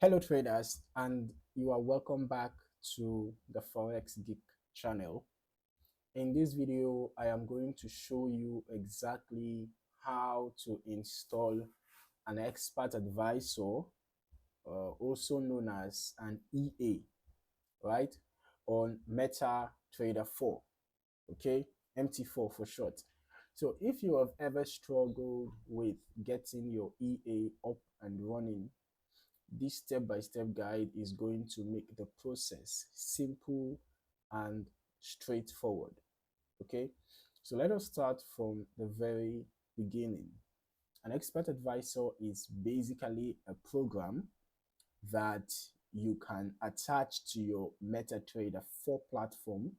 Hello traders, and you are welcome back to the Forex Geek channel. In this video, I am going to show you exactly how to install an expert advisor, also known as an EA, right, on MetaTrader 4, okay, MT4 for short. So if you have ever struggled with getting your EA up and running, this step-by-step guide is going to make the process simple and straightforward. Okay, so let us start from the very beginning. An expert advisor is basically a program that you can attach to your MetaTrader 4 platform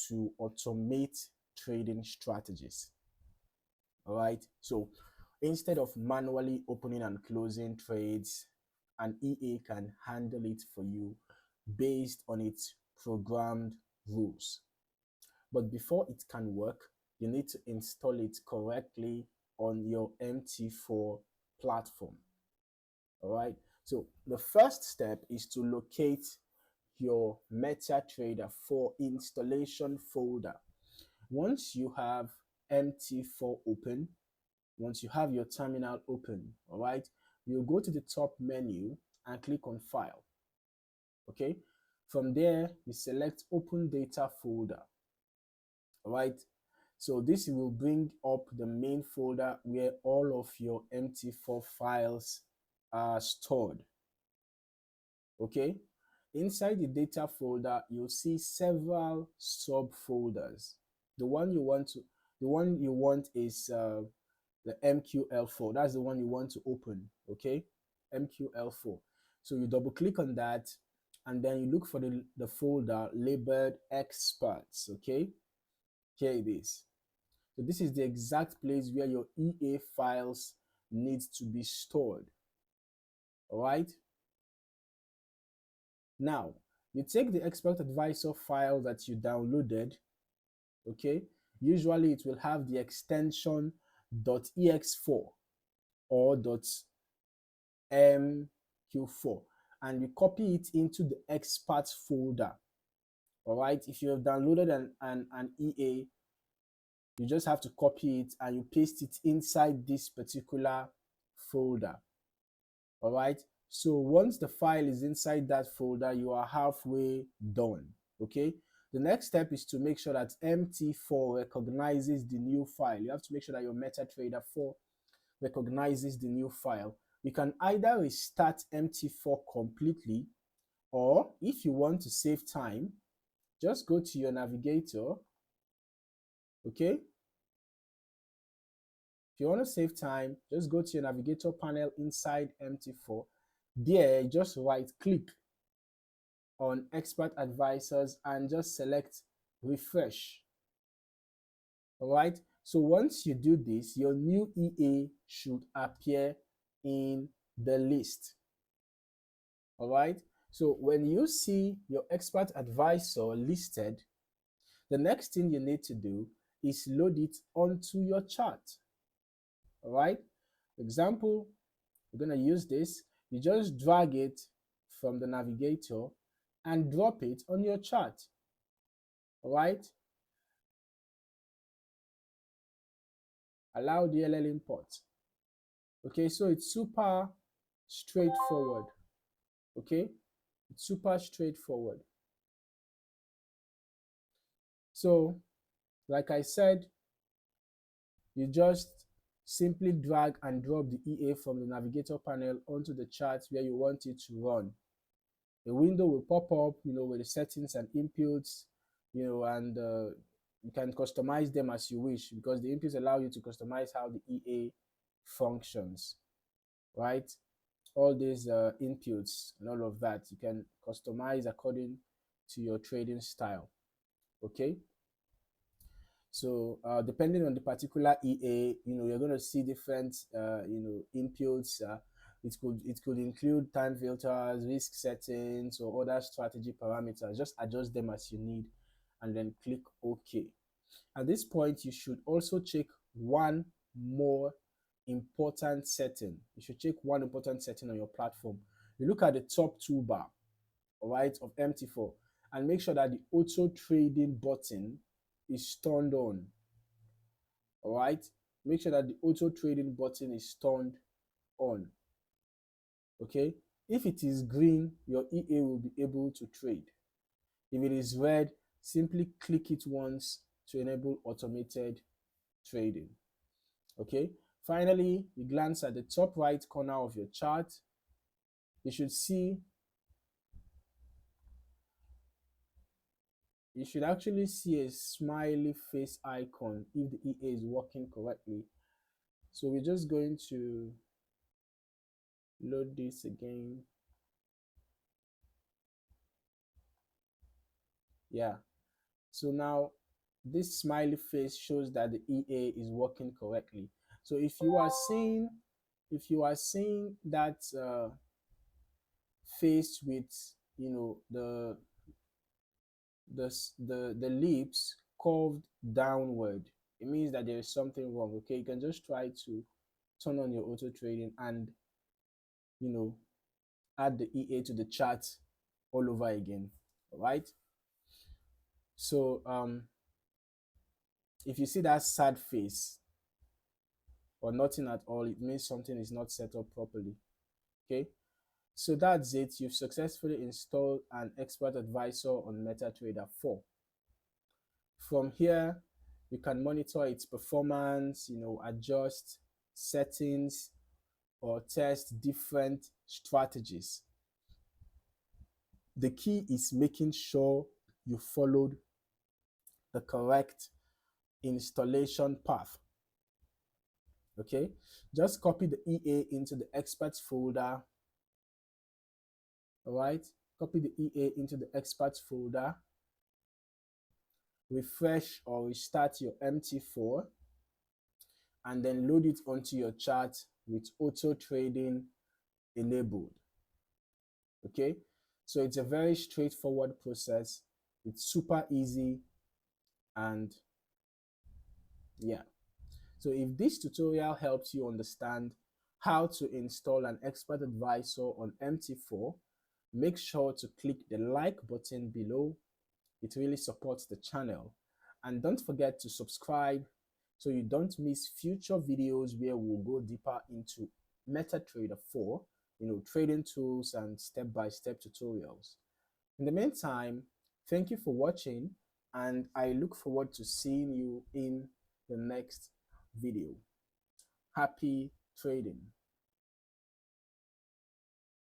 to automate trading strategies. All right, so instead of manually opening and closing trades, an EA can handle it for you based on its programmed rules. But before it can work, you need to install it correctly on your MT4 platform. All right, so the first step is to locate your MetaTrader 4 installation folder. Once you have MT4 open, once you have your terminal open, all right, you go to the top menu and click on File. Okay, from there you select Open Data Folder. All right, so this will bring up the main folder where all of your MT4 files are stored. Okay, inside the data folder you'll see several subfolders. The one you want is the MQL4. That's the one you want to open. Okay, MQL4. So you double click on that and then you look for the folder labeled experts. Okay, here it is. So this is the exact place where your EA files need to be stored. All right, now you take the expert advisor file that you downloaded. Okay, usually it will have the extension .ex4 or .mq4, and you copy it into the experts folder. All right, if you have downloaded an EA, you just have to copy it and you paste it inside this particular folder. All right, so once the file is inside that folder, you are halfway done. Okay, the next step is to make sure that MT4 recognizes the new file. You have to make sure that your MetaTrader 4 recognizes the new file. You can either restart MT4 completely, or if you want to save time, just go to your navigator. Okay, if you want to save time, just go to your navigator panel inside MT4. There, just right click on expert advisors and just select refresh. All right, so once you do this, your new EA should appear in the list. All right, so when you see your expert advisor listed, the next thing you need to do is load it onto your chart. All right, example, we're going to use this. You just drag it from the navigator and drop it on your chart. All right, allow DLL import. Okay, so it's super straightforward. Okay, it's super straightforward. So like I said, you just simply drag and drop the EA from the navigator panel onto the chart where you want it to run. A window will pop up, with the settings and inputs, and you can customize them as you wish, because the inputs allow you to customize how the EA functions, right? All these inputs and all of that, you can customize according to your trading style. Okay, so depending on the particular EA, you're going to see different inputs. It could include time filters, risk settings, or other strategy parameters. Just adjust them as you need and then click OK. At this point, you should also check one more important setting. You should check one important setting on your platform. You look at the top toolbar, all right, of MT4, and make sure that the auto trading button is turned on. All right, make sure that the auto trading button is turned on. Okay, if it is green, your EA will be able to trade. If it is red, simply click it once to enable automated trading. Okay, finally, you glance at the top right corner of your chart. You should actually see a smiley face icon if the EA is working correctly. So we're just going to load this again. Yeah, so now this smiley face shows that the EA is working correctly. So if you are seeing that face with, you know, the lips curved downward, it means that there is something wrong. Okay, you can just try to turn on your auto trading and, you know, add the EA to the chart all over again. All right, so if you see that sad face or nothing at all, it means something is not set up properly. Okay, so that's it. You've successfully installed an expert advisor on MetaTrader 4. From here, you can monitor its performance, you know, adjust settings or test different strategies. The key is making sure you followed the correct installation path. Okay, just copy the EA into the experts folder. All right, copy the EA into the experts folder, refresh or restart your MT4, and then load it onto your chart with auto trading enabled. Okay, so it's a very straightforward process. It's super easy, and yeah. So if this tutorial helps you understand how to install an expert advisor on MT4, make sure to click the like button below. It really supports the channel. And don't forget to subscribe so you don't miss future videos where we'll go deeper into MetaTrader 4, you know, trading tools and step-by-step tutorials. In the meantime, thank you for watching, and I look forward to seeing you in the next video. Happy trading.